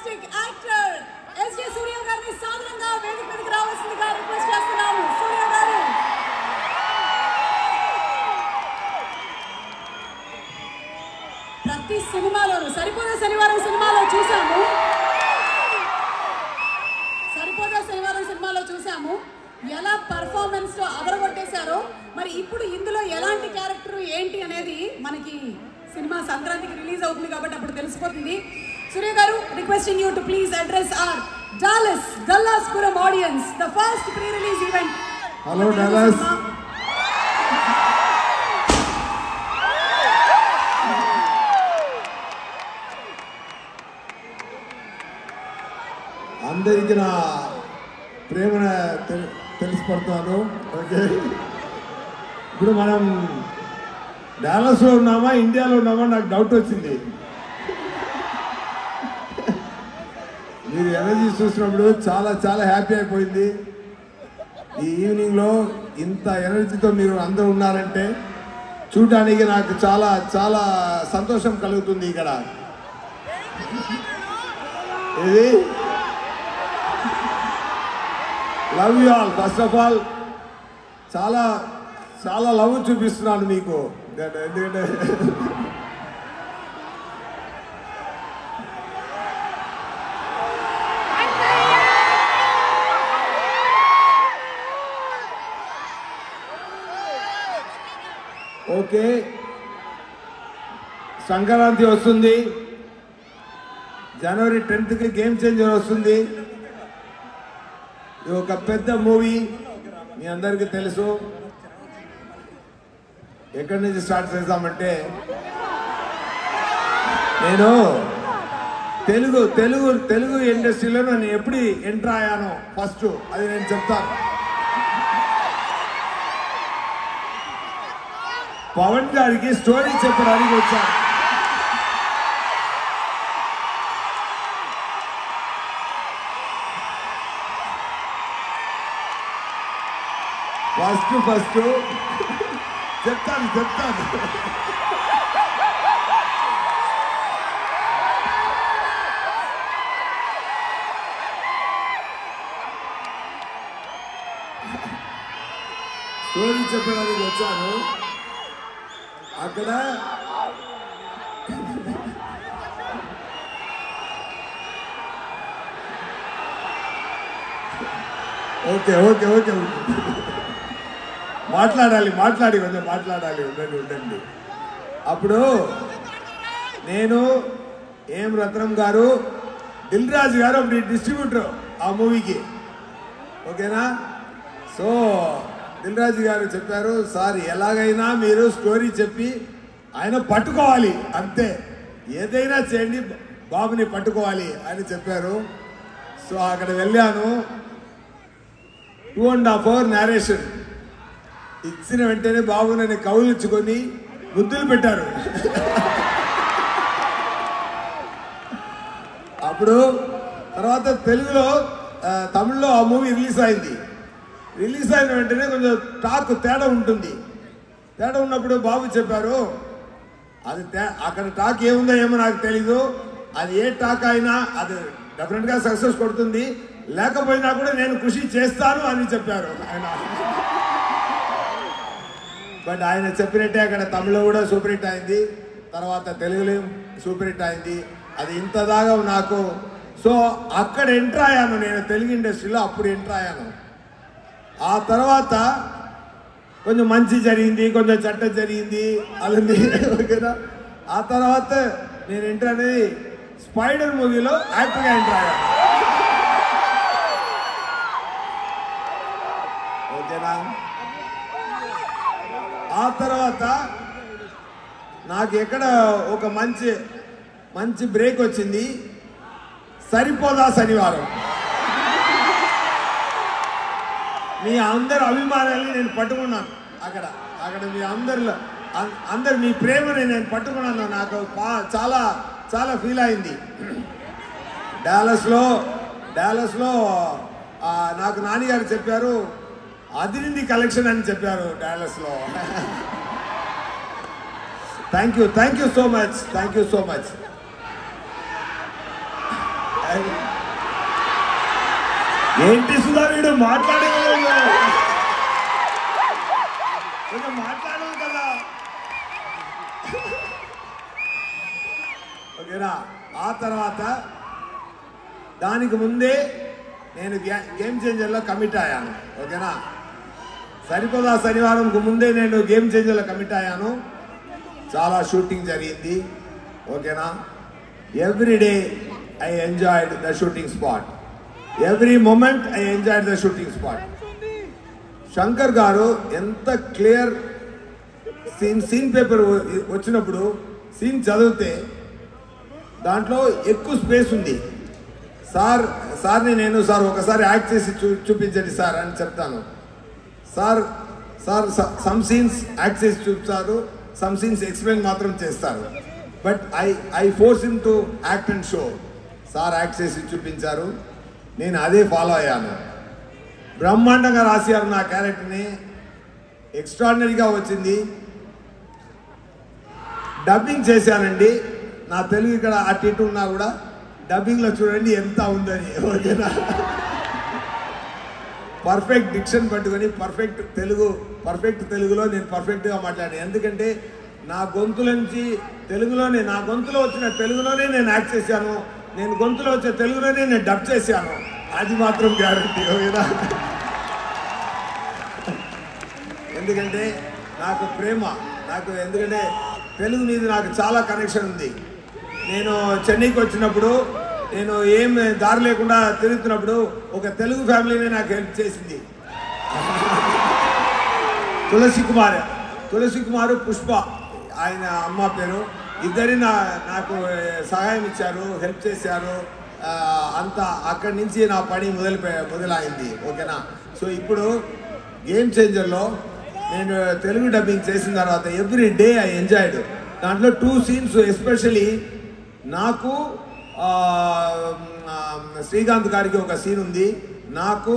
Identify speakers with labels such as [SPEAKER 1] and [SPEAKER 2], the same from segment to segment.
[SPEAKER 1] fantastic actor S.J. Surya గారిని సాధారణంగా వేదిక మీదకి రావాల్సిందిగా రిక్వెస్ట్ చేస్తున్నాము. సూర్య గారు ప్రతి సినిమాలోనూ సరిపోదా శనివారం సినిమాలో చూసాము, ఎలా పర్ఫార్మెన్స్ తో అదరగొట్టేశారో. మరి ఇప్పుడు ఇందులో ఎలాంటి క్యారెక్టర్ ఏంటి అనేది మనకి సినిమా సంక్రాంతికి రిలీజ్ అవుతుంది కాబట్టి అప్పుడు తెలిసిపోతుంది. Surya garu, requesting you to please address our డల్లాస్పురం audience, the first pre release event.
[SPEAKER 2] Hello Dallas, అందరికీ నా ప్రేమను తెలిసిపడుతున్నాను. ఓకే, ఇప్పుడు మనం డాలస్లో ఉన్నామా ఇండియాలో ఉన్నామా నాకు డౌట్ వచ్చింది. మీరు ఎనర్జీ చూసినప్పుడు చాలా చాలా హ్యాపీ అయిపోయింది. ఈ ఈవినింగ్లో ఇంత ఎనర్జీతో మీరు అందరూ ఉన్నారంటే చూడడానికి నాకు చాలా చాలా సంతోషం కలుగుతుంది. ఇక్కడ ఇది love you all. First of all చాలా చాలా లవ్ చూపిస్తున్నాను మీకు. ఎందుకంటే ఓకే, సంక్రాంతి వస్తుంది, జనవరి 10th గేమ్ చేంజర్ వస్తుంది. ఇది ఒక పెద్ద మూవీ, మీ అందరికీ తెలుసు. ఎక్కడి నుంచి స్టార్ట్ చేద్దామంటే, నేను తెలుగు తెలుగు తెలుగు ఇండస్ట్రీలో నేను ఎప్పుడు ఎంటర్ అయ్యానో ఫస్ట్ అది నేను చెప్తాను. పవన్ గారికి స్టోరీ చెప్పడానికి వచ్చాను. ఫస్ట్ చెప్తాను. స్టోరీ చెప్పడానికి వచ్చాను. అక్కడ ఓకే మాట్లాడాలి. ఉండండి. అప్పుడు నేను ఏం రత్నం గారు, దిల్ రాజు గారు అప్పుడు డిస్ట్రిబ్యూటర్ ఆ మూవీకి. ఓకేనా? సో దిల్ రాజు గారు చెప్పారు, సార్ ఎలాగైనా మీరు స్టోరీ చెప్పి ఆయన పట్టుకోవాలి, అంతే, ఏదైనా చేయండి, బాబుని పట్టుకోవాలి అని చెప్పారు. సో అక్కడ వెళ్ళాను. 2.5 hours నేరేషన్ ఇచ్చిన వెంటనే బాబు నన్ను కౌలించుకొని ముద్దులు పెట్టారు. అప్పుడు తర్వాత తెలుగులో తమిళ్లో ఆ మూవీ రిలీజ్ అయింది. రిలీజ్ అయిన వెంటనే కొంచెం టాక్ తేడా ఉంటుంది. తేడా ఉన్నప్పుడు బాబు చెప్పారు, అది అక్కడ టాక్ ఏముందో ఏమో నాకు తెలీదు, అది ఏ టాక్ అయినా అది డెఫినెట్గా సక్సెస్ కొడుతుంది, లేకపోయినా కూడా నేను కృషి చేస్తాను అని చెప్పారు ఆయన. బట్ ఆయన చెప్పినట్టే అక్కడ తమిళలో కూడా సూపర్ హిట్ అయింది, తర్వాత తెలుగులో సూపర్ హిట్ అయింది. అది ఇంత దాకా నాకు. సో అక్కడ ఎంటర్ అయ్యాను నేను తెలుగు ఇండస్ట్రీలో, అప్పుడు ఎంటర్ అయ్యాను. ఆ తర్వాత కొంచెం మంచి జరిగింది, కొంచెం చెడ్డ జరిగింది, అలాంటి. ఓకేనా? ఆ తర్వాత నేను ఎంటర్ అనేది స్పైడర్ మూవీలో యాక్టర్గా ఎంటర్ అయ్యాను. ఓకేనా? ఆ తర్వాత నాకు ఎక్కడ ఒక మంచి బ్రేక్ వచ్చింది, సరిపోదా శనివారం. మీ అందరు అభిమానాన్ని నేను పట్టుకున్నాను. అక్కడ మీ అందరు మీ ప్రేమని నేను పట్టుకున్నాను. నాకు చాలా చాలా ఫీల్ అయింది. డాలస్లో నాకు నాన్నగారు చెప్పారు, అదిరింది కలెక్షన్ అని చెప్పారు డాలస్లో. Thank you so much. ఏంటి సుధా వీడు మాట్లాడేవాళ్ళు కొంచెం మాట్లాడవు కదా. ఓకేనా? ఆ తర్వాత దానికి ముందే నేను గేమ్ చేంజర్లో కమిట్ అయ్యాను. ఓకేనా? సరిపోదా శనివారంకు ముందే నేను గేమ్ చేంజర్లో కమిట్ అయ్యాను. చాలా షూటింగ్ జరిగింది. ఓకేనా? Every day I enjoyed the shooting spot. Every moment I enjoyed the shooting spot. Shankar గారు ఎంత క్లియర్ సీన్ పేపర్ వచ్చినప్పుడు సీన్ చదివితే దాంట్లో ఎక్కువ స్పేస్ ఉంది. సార్ని నేను సార్ ఒకసారి యాక్ట్ చేసి చూపించండి సార్ అని చెప్తాను. సార్ సమ్ సీన్స్ యాక్ట్ చేసి చూపుతారు, సమ్ సీన్స్ ఎక్స్ప్లెయిన్ మాత్రం చేస్తారు. But I force him to act and show. Sir act చేసి చూపించారు, నేను అదే ఫాలో అయ్యాను. బ్రహ్మాండంగా రాశారు నా క్యారెక్టర్ని, ఎక్స్ట్రాడినరీగా వచ్చింది. డబ్బింగ్ చేశానండి. నా తెలుగు ఇక్కడ అటు ఇటు ఉన్నా కూడా డబ్బింగ్లో చూడండి ఎంత ఉందని. ఓకేనా? పర్ఫెక్ట్ డిక్షన్ పట్టుకొని పర్ఫెక్ట్ తెలుగులో నేను పర్ఫెక్ట్గా మాట్లాడాను. ఎందుకంటే నా గొంతుల నుంచి నా గొంతులో వచ్చిన తెలుగులోనే నేను యాక్ట్ చేశాను, నేను గొంతులో వచ్చే తెలుగులోనే నేను డబ్ చేశాను. అది మాత్రం గ్యారంటీ. ఓకేనా? ఎందుకంటే నాకు ప్రేమ, ఎందుకంటే తెలుగు మీద నాకు చాలా కనెక్షన్ ఉంది. నేను చెన్నైకి వచ్చినప్పుడు నేను ఏం దారి లేకుండా తిరుగుతున్నప్పుడు ఒక తెలుగు ఫ్యామిలీనే నాకు హెల్ప్ చేసింది. తులసి కుమారు పుష్ప ఆయన అమ్మ పేరు. ఇద్దరి నాకు సహాయం ఇచ్చారు, హెల్ప్ చేశారు. అంతా అక్కడి నుంచి నా పని మొదలైంది. ఓకేనా? సో ఇప్పుడు గేమ్ చేంజర్లో నేను తెలుగు డబ్బింగ్ చేసిన తర్వాత ఎవ్రీ డే ఐ ఎంజాయ్డ్. దాంట్లో 2 సీన్స్ ఎస్పెషలీ నాకు శ్రీకాంత్ గారికి ఒక సీన్ ఉంది, నాకు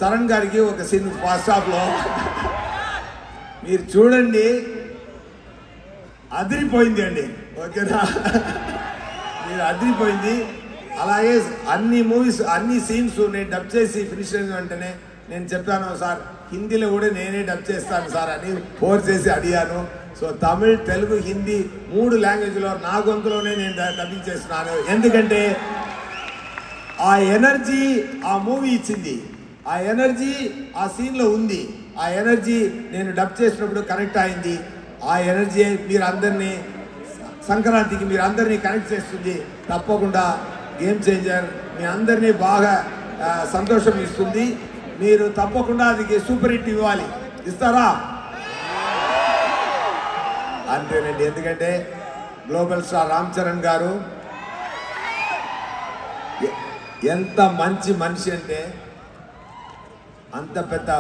[SPEAKER 2] చరణ్ గారికి ఒక సీన్ ఫస్ట్ హాఫ్లో. మీరు చూడండి, అదిరిపోయింది అండి. ఓకేనా? మీరు అదిరిపోయింది. అలాగే అన్ని సీన్స్ నేను డబ్ చేసి ఫినిష్ అయిన వెంటనే నేను చెప్పాను, సార్ హిందీలో కూడా నేనే డబ్ చేస్తాను సార్ అని ఫోర్స్ చేసి అడిగాను. సో తమిళ్, తెలుగు, హిందీ 3 లాంగ్వేజ్లో నా గొంతులోనే నేను డబ్బింగ్ చేస్తున్నాను. ఎందుకంటే ఆ ఎనర్జీ ఆ మూవీ ఇచ్చింది, ఆ ఎనర్జీ ఆ సీన్లో ఉంది, ఆ ఎనర్జీ నేను డబ్ చేసినప్పుడు కనెక్ట్ అయింది. ఆ ఎనర్జీ మీరందరినీ సంక్రాంతికి మీరందరినీ కనెక్ట్ చేస్తుంది. తప్పకుండా గేమ్ చేంజర్ మీ అందరినీ బాగా సంతోషం ఇస్తుంది. మీరు తప్పకుండా అది సూపర్ హిట్ ఇవ్వాలి. ఇస్తారా? అంతేనండి. ఎందుకంటే గ్లోబల్ స్టార్ రామ్ చరణ్ గారు ఎంత మంచి మనిషి అంటే అంత పెద్ద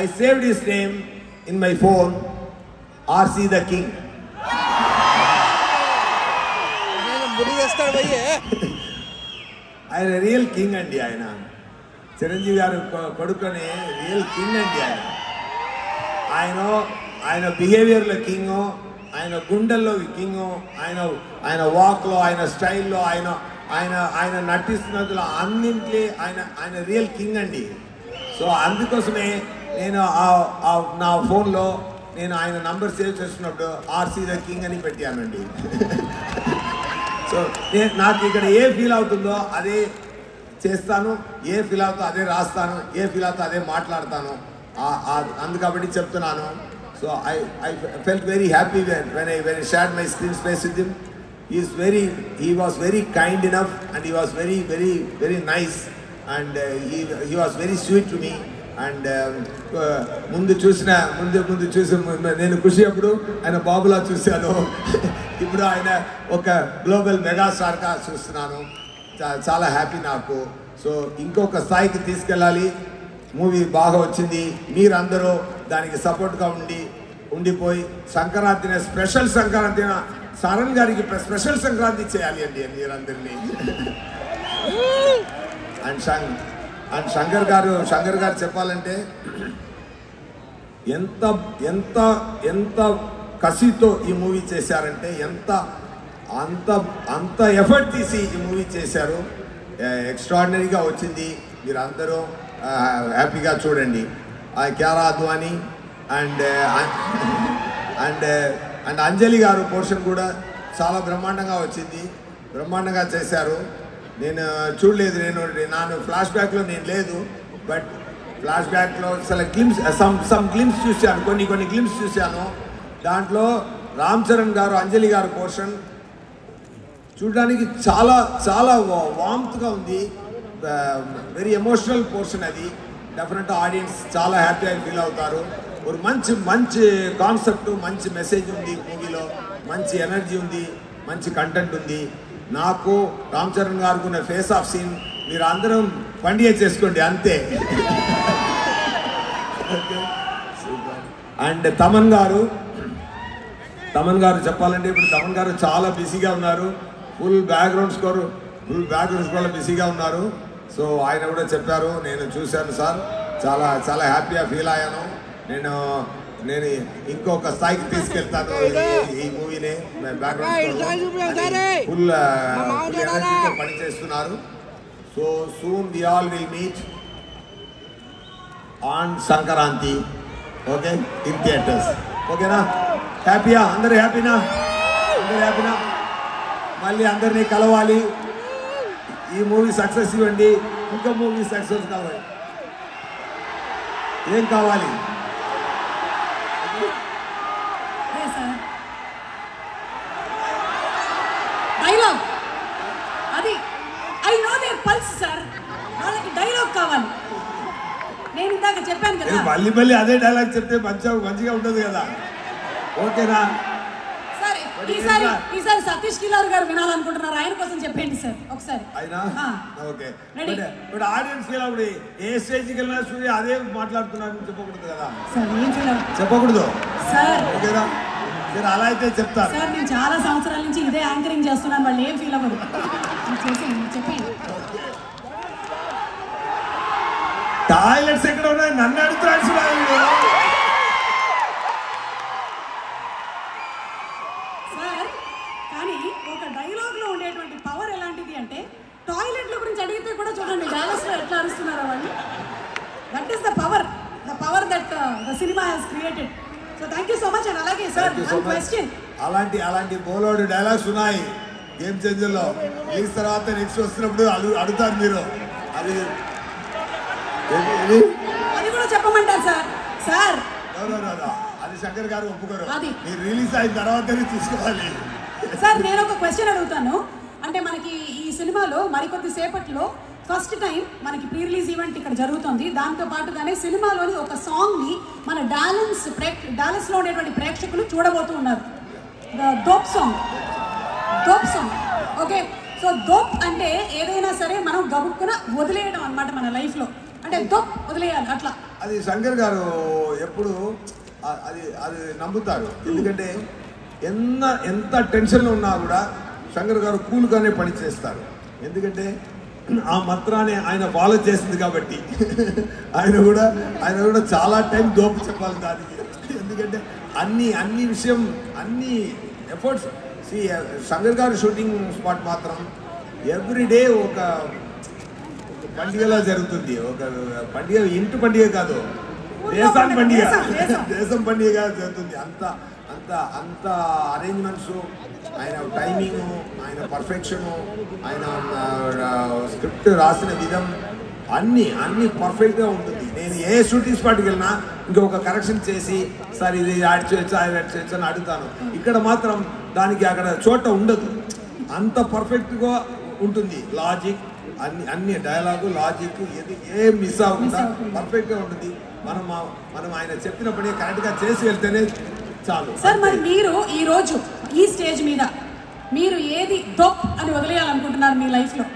[SPEAKER 2] I saved his name in my phone, RC the king. ఆయన రియల్ కింగ్ అండి. ఆయన చిరంజీవి గారు కొడుకునే రియల్ కింగ్ అండి. ఆయన బిహేవియర్లో కింగు, ఆయన గుండెల్లో కింగు, ఆయన వాక్లో, ఆయన స్టైల్లో, ఆయన నటిస్తున్నదిలో అన్నింటినీ ఆయన రియల్ కింగ్ అండి. సో అందుకోసమే నేను నా ఫోన్లో నేను ఆయన నంబర్ సేవ్ చేస్తున్నప్పుడు ఆర్సీ ద కింగ్ అని పెట్టానండి. సో నాకు ఇక్కడ ఏ ఫీల్ అవుతుందో అదే చేస్తాను, ఏ ఫీల్ అవుతుందో అదే రాస్తాను, ఏ ఫీల్ అవుతుందో అదే మాట్లాడతాను. అందుకబట్టి చెప్తున్నాను. So I felt very happy when I shared my screen space with him. He was very kind enough and he was very, very, very nice and he was very sweet to me. And ముందు చూసి నేను ఖుషి అప్పుడు ఆయన బాబులా చూశాను. ఇప్పుడు ఆయన ఒక global మెగాస్టార్గా చూస్తున్నాను. చాలా హ్యాపీ నాకు. సో ఇంకొక స్థాయికి తీసుకెళ్ళాలి. మూవీ బాగా వచ్చింది. మీరందరూ దానికి సపోర్ట్గా ఉండిపోయి సంక్రాంతిని స్పెషల్ సంక్రాంతిని చరణ్ గారికి స్పెషల్ సంక్రాంతి చేయాలి అండి మీరందరినీ. అండ్ శంకర్ గారు చెప్పాలంటే ఎంత ఎంత ఎంత కసితో ఈ మూవీ చేశారంటే, ఎంత అంత అంత ఎఫర్ట్ తీసి ఈ మూవీ చేశారు. ఎక్స్ట్రాడినరీగా వచ్చింది. మీరు అందరూ హ్యాపీగా చూడండి. Kiara Advani and and and Anjali garu portion కూడా చాలా బ్రహ్మాండంగా వచ్చింది. బ్రహ్మాండంగా చేశారు. నేను చూడలేదు, నేను ఫ్లాష్ బ్యాక్లో నేను లేదు, బట్ ఫ్లాష్ బ్యాక్లో సమ్ గ్లిమ్స్ చూశాను, కొన్ని గ్లిమ్స్ చూశాను. దాంట్లో రామ్ చరణ్ గారు అంజలి గారు పోర్షన్ చూడడానికి చాలా చాలా వామ్త్గా ఉంది. వెరీ ఎమోషనల్ పోర్షన్ అది. డెఫినెట్గా ఆడియన్స్ చాలా హ్యాపీగా ఫీల్ అవుతారు. ఒక మంచి కాన్సెప్ట్, మంచి మెసేజ్ ఉంది మూవీలో, మంచి ఎనర్జీ ఉంది, మంచి కంటెంట్ ఉంది. నాకు రామ్ చరణ్ గారికి ఉన్న ఫేస్ ఆఫ్ సీన్ మీరు అందరం పండుగ చేసుకోండి అంతే. అండ్ తమన్ గారు చెప్పాలంటే ఇప్పుడు తమన్ గారు చాలా బిజీగా ఉన్నారు. ఫుల్ బ్యాక్గ్రౌండ్ స్కోర్ బిజీగా ఉన్నారు. సో ఆయన కూడా చెప్పారు, నేను చూశాను సార్, చాలా చాలా హ్యాపీగా ఫీల్ అయ్యాను. నేను ఇంకొక స్థాయికి తీసుకెళ్తాను ఈ మూవీని. బ్యాక్గ్రౌండ్ ఫుల్ ఎనర్జీతో పనిచేస్తున్నారు. So soon we all will meet on Sankranti. Okay, in theatres. ఓకేనా? హ్యాపీయా? అందరూ హ్యాపీనా? మళ్ళీ అందరినీ కలవాలి. ఈ మూవీ సక్సెస్ ఇవ్వండి. ఇంకో మూవీ సక్సెస్ కావాలి. ఏం కావాలి?
[SPEAKER 1] డైలాగ్. అది I know their pulse sir. వాళ్ళకి డైలాగ్ కావాలి. నేను ఇందాక చెప్పాను కదా,
[SPEAKER 2] మళ్ళీ అదే డైలాగ్ చెప్తే మంచిగా ఉంటుంది కదా. ఓకేనా?
[SPEAKER 1] సరే, ఈసారి సతీష్ కిలార్ గారు వినాలనుకుంటున్నారు, ఆయన కోసం చెప్పండి సార్ ఒకసారి.
[SPEAKER 2] ఓకే, బట్ ఆడియన్స్ అప్పుడు ఏ స్టేజ్కి వెళ్ళినా సూర్య అదే మాట్లాడుతున్నారని చెప్పకూడదు కదా
[SPEAKER 1] సార్. ఏం చేయాలి?
[SPEAKER 2] చెప్పకూడదు
[SPEAKER 1] సార్.
[SPEAKER 2] ఓకేనా? మీరు అలా అయితే చెప్తారు
[SPEAKER 1] సార్. నేను చాలా సంవత్సరాల నుంచి ఇదే యాంకరింగ్ చేస్తున్నాను, వాళ్ళు ఏం ఫీల్ అవ్వరు. చెప్పండి.
[SPEAKER 2] టాయిలెట్స్ ఎక్కడ ఉన్నాయి? నన్ను అడుగుతాడు
[SPEAKER 1] సార్. కానీ ఒక డైలాగ్ లో ఉండేటువంటి పవర్ ఎలాంటిది అంటే, టాయిలెట్ల గురించి అడిగితే కూడా చూడండి డాలస్ లో ఎట్లా అరుస్తున్నారో వాళ్ళు. That is the power that the cinema has created. So thank you so much. And అలాగే సార్, వన్ క్వశ్చన్.
[SPEAKER 2] అలాంటి బోలోడు డైలాగ్స్ ఉన్నాయి గేమ్ చేంజర్ లో. రిలీజ్ తర్వాత నెక్స్ట్ వస్తున్నప్పుడు అడుగుతారు మీరు.
[SPEAKER 1] అది కూడా చెప్పమంటారు సార్.
[SPEAKER 2] అది శంకర్ గారు ఒప్పుకోరు.
[SPEAKER 1] అది
[SPEAKER 2] మీరు రిలీజ్ అయిన తర్వాతనే తీసుకోవాలి.
[SPEAKER 1] సార్, నేను ఒక క్వశ్చన్ అడుగుతాను. అంటే మనకి ఈ సినిమాలో మరికొద్ది సేపట్లో ఫస్ట్ టైం మనకి ప్రీ రిలీజ్ ఈవెంట్ ఇక్కడ జరుగుతుంది. దాంతో పాటుగానే సినిమాలోని ఒక సాంగ్ని మన డాలస్లో ఉండేటువంటి ప్రేక్షకులు చూడబోతూ ఉన్నారు. Dope song. Okay, so dope అంటే ఏదైనా సరే మనం గబుక్కున వదిలేయడం అన్నమాట మన లైఫ్లో. అంటే దోప్ వదిలేయాలి అట్లా.
[SPEAKER 2] అది శంకర్ గారు ఎప్పుడు అది నమ్ముతారు. ఎందుకంటే ఎంత టెన్షన్లో ఉన్నా కూడా శంకర్ గారు కూల్గానే పని చేస్తారు. ఎందుకంటే ఆ మంత్రాన్ని ఆయన ఫాలో చేసింది కాబట్టి ఆయన కూడా చాలా టైం దోపు చెప్పాలి దానికి. ఎందుకంటే అన్ని విషయం అన్ని ఎఫర్ట్స్. శంకర్ గారు షూటింగ్ స్పాట్ మాత్రం ఎవ్రీడే ఒక పండుగలా జరుగుతుంది. ఒక పండుగ, ఇంటి పండుగ కాదు, దేశం పండుగగా జరుగుతుంది. అంత అరేంజ్మెంట్స్, ఆయన టైమింగ్, ఆయన పర్ఫెక్షను, ఆయన స్క్రిప్ట్ రాసిన విధం అన్ని పర్ఫెక్ట్గా ఉంటుంది. నేను ఏ షూటింగ్ స్పాట్కి వెళ్ళినా ఇంకొక కరెక్షన్ చేసి సార్ ఇది యాడ్ చేయొచ్చా అని అడుగుతాను. ఇక్కడ మాత్రం దానికి అక్కడ చోట ఉండదు. అంత పర్ఫెక్ట్గా ఉంటుంది. లాజిక్ అన్ని డైలాగు, లాజిక్ ఏం మిస్ అవ్వకుండా పర్ఫెక్ట్గా ఉంటుంది. మనం ఆయన చెప్పిన పని కరెక్ట్గా చేసి వెళ్తేనే చాలు.
[SPEAKER 1] సార్, మరి మీరు ఈరోజు ఈ స్టేజ్ మీద మీరు ఏది దోప్ అని వదిలేయాలనుకుంటున్నారు మీ లైఫ్లో?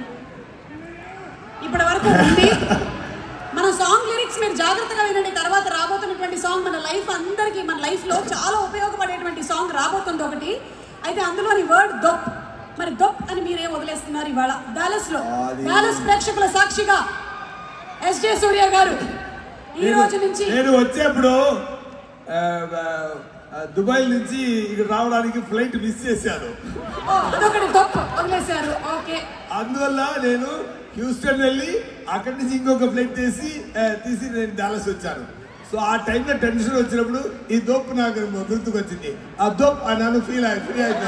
[SPEAKER 1] ఇప్పటి వరకు ఉంది మన సాంగ్ లిరిక్స్, మీరు జాగ్రత్తగా వినండి. తర్వాత రాబోతున్నటువంటి సాంగ్ మన లైఫ్లో చాలా ఉపయోగపడేటువంటి సాంగ్ రాబోతుంది ఒకటి. అయితే అందులోని వర్డ్ దోప్. మరి దోప్ అని మీరేం వదిలేస్తున్నారు ఇవాళ డాలస్ ప్రేక్షకుల సాక్షిగా? ఎస్జే సూర్య గారు ఈ రోజు నుంచి
[SPEAKER 2] నేను వచ్చేప్పుడు దుబాయ్ నుంచి ఇక్కడ రావడానికి ఫ్లైట్ మిస్ చేశాను.
[SPEAKER 1] అదొకటి తప్పు వదిలేశారు. ఓకే,
[SPEAKER 2] అందువల్ల నేను హ్యూస్టన్ వెళ్ళి అక్కడి నుంచి ఇంకొక ఫ్లైట్ తీసి నేను డాలస్ వచ్చాను. సో ఆ టైంలో టెన్షన్ వచ్చినప్పుడు ఈ దోపు నాకు గుర్తుకొచ్చింది. ఆ దోప్ నన్ను ఫ్రీ అయిపోయాను.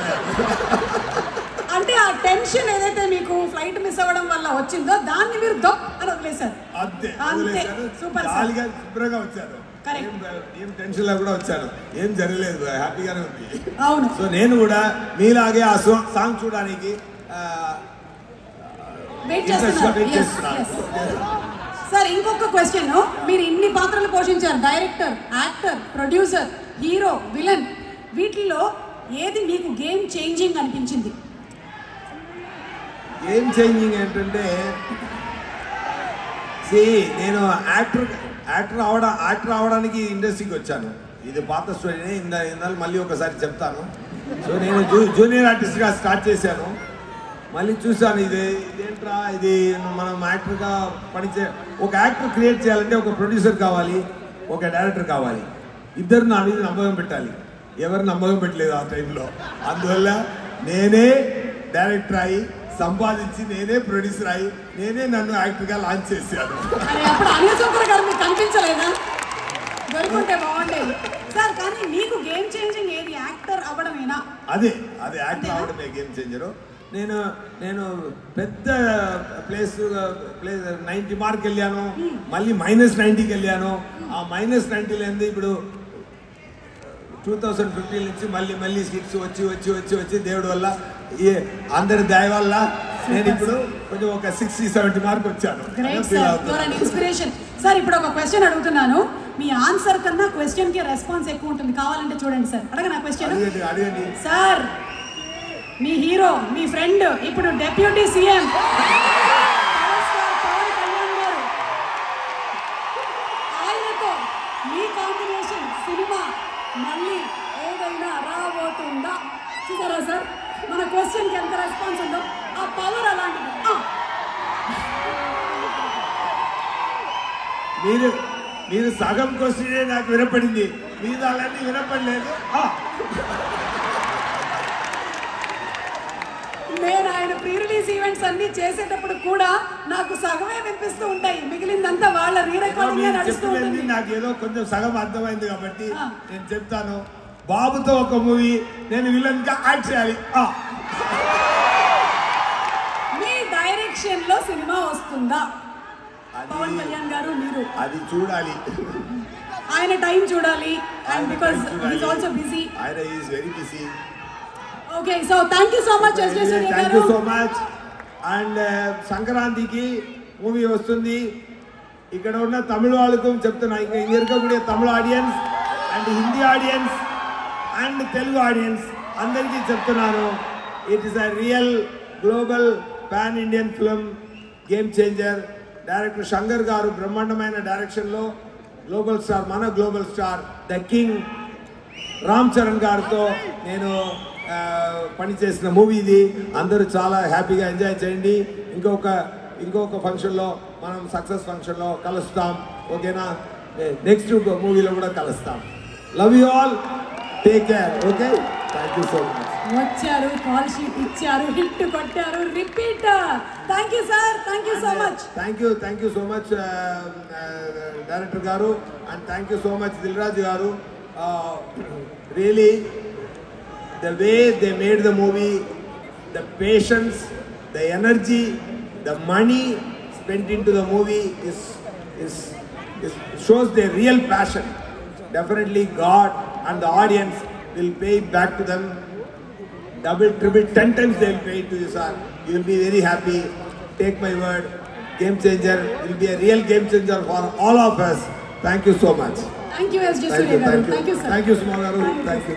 [SPEAKER 1] అంటే ఆ టెన్షన్ ఏదైతే మీకు ఫ్లైట్ మిస్ అవ్వడం వల్ల వచ్చిందో దాన్ని మీరు దొప్ అని వదిలేశారు.
[SPEAKER 2] అంతే,
[SPEAKER 1] సూపర్,
[SPEAKER 2] జాలీగా శుభ్రంగా వచ్చాను. ఏం టెన్షన్ లో కూడా వచ్చాను, ఏం జరగలేదు, హ్యాపీగానే ఉంది.
[SPEAKER 1] అవును.
[SPEAKER 2] సో నేను కూడా మీలాగే ఆ సాంగ్ చూడడానికి
[SPEAKER 1] వెయిట్ చేస్తున్నాను. సార్, ఇంకొక క్వశ్చన్. మీరు ఇన్ని పాత్రలు పోషించారు, director, actor, producer, hero, villain, వీటిల్లో ఏది మీకు గేమ్ చేంజింగ్ అనిపించింది?
[SPEAKER 2] గేమ్ చేంజింగ్ ఏంటంటే, నేను యాక్టర్ అవడానికి ఇండస్ట్రీకి వచ్చాను. ఇది పాత స్టోరీనే, ఇందాలు మళ్ళీ ఒకసారి చెప్తాను. సో నేను జూనియర్ ఆర్టిస్ట్గా స్టార్ట్ చేశాను. మళ్ళీ చూసాను ఇదేంట్రా, ఇది మనం యాక్టర్గా ఒక యాక్టర్ క్రియేట్ చేయాలంటే ఒక ప్రొడ్యూసర్ కావాలి, ఒక డైరెక్టర్ కావాలి. ఇద్దరు నా మీద నమ్మకం పెట్టాలి. ఎవరు నమ్మకం పెట్టలేదు ఆ టైంలో. అందువల్ల నేనే డైరెక్టర్ అయ్యి సంపాదించి, నేనే ప్రొడ్యూసర్ అయ్యి, నేనే నన్ను యాక్టర్గా లాంచ్ చేశాను.
[SPEAKER 1] కనిపించలేదా? దొరుకుంటే బాగుండేది సార్. కానీ మీకు గేమ్ చేంజింగ్ ఏది? యాక్టర్ అవ్వడమేనా?
[SPEAKER 2] అదే యాక్టర్ అవ్వడమే గేమ్ చేంజరు. నేను పెద్ద ప్లేస్ 90 మార్క్ వెళ్ళాను, మళ్ళీ -90కి వెళ్ళాను. ఆ -90 లేని ఇప్పుడు 2015 నుంచి మళ్ళీ స్కిట్స్ వచ్చి దేవుడి వల్ల, అందరి దయ వల్ల నేను ఇప్పుడు కొంచెం ఒక 60-70 మార్క్ వచ్చాను.
[SPEAKER 1] Inspiration sir. ఇప్పుడు ఒక క్వశ్చన్ అడుగుతున్నాను, మీ ఆన్సర్ కన్నా క్వశ్చన్ కి రెస్పాన్స్ ఎక్కువ ఉంటుంది. కావాలంటే చూడండి సార్. అడగనా క్వశ్చన్?
[SPEAKER 2] అడగండి
[SPEAKER 1] సార్. మీ హీరో, మీ ఫ్రెండ్, ఇప్పుడు డెప్యూటీ సీఎం పవన్ కళ్యాణ్ గారు, ఆయనతో మీ కాంబినేషన్ సినిమా మళ్ళీ ఏదైనా రాబోతుందా? చూసారా సార్, మన క్వశ్చన్ కి ఎంత రెస్పాన్స్ ఉందో. ఆ పవర్ అలాంటిది.
[SPEAKER 2] మీరు సగం క్వశ్చనే నాకు వినపడింది, మీద అలాంటి వినపడలేదు.
[SPEAKER 1] నేను ఆయన ప్రీ రిలీజ్ ఈవెంట్స్ అన్ని చేసేటప్పుడు కూడా నాకు సగమే వినిపిస్తూ ఉంటాయి, మిగిలిందంతా వాళ్ళ రీ రికార్డింగ్ నడుస్తూ ఉంటుంది.
[SPEAKER 2] నాకు ఏదో కొంచెం సగం అర్థమైంది కాబట్టి నేను చెప్తాను. బాబుతో ఒక మూవీ నేను విలన్ గా యాక్ట్ చేయాలి.
[SPEAKER 1] మీ డైరెక్షన్ లో సినిమా వస్తుందా? పవన్ కళ్యాణ్ గారు మీరు
[SPEAKER 2] అది చూడాలి,
[SPEAKER 1] ఆయన టైం చూడాలి. And because he is also busy.
[SPEAKER 2] ఆయన is very busy.
[SPEAKER 1] Okay, so thank you so much.
[SPEAKER 2] Thank you so much. And సంక్రాంతికి మూవీ వస్తుంది. ఇక్కడ ఉన్న తమిళ వాళ్ళకు చెప్తున్నా, ఇంకా ఇరుకக்கூடிய తమిళ audience and Hindi audience and Telugu audience అందరికీ చెప్తున్నాను, it is a real global pan Indian film, game changer. Director Shankar garu బ్రహ్మాండమైన డైరెక్షన్లో గ్లోబల్ స్టార్, మన global star the king Ram Charan గారితో నేను పనిచేసిన మూవీ ఇది. అందరూ చాలా హ్యాపీగా ఎంజాయ్ చేయండి. ఇంకొక ఫంక్షన్లో మనం సక్సెస్ ఫంక్షన్లో కలుస్తాం. ఓకేనా? నెక్స్ట్ మూవీలో కూడా కలుస్తాం. Love you all, take care. Okay, thank you so much.
[SPEAKER 1] వచ్చారు, కాల్ షీట్ ఇచ్చారు, హిట్ కొట్టారు, repeat. Thank you sir, thank you so much.
[SPEAKER 2] Thank you so much director garu, and thank you so much Dil Raju garu. Really the way they made the movie, the patience, the energy, the money spent into the movie is shows their real passion. Definitely God and the audience will pay it back to them. Double, triple, 10 times they will pay it to you, sir. You will be very happy. Take my word. Game changer will be a real game changer for all of us. Thank you so much.
[SPEAKER 1] Thank you, S. J. Surya garu. Thank you, sir.
[SPEAKER 2] Thank you, Sumagaru. Thank you.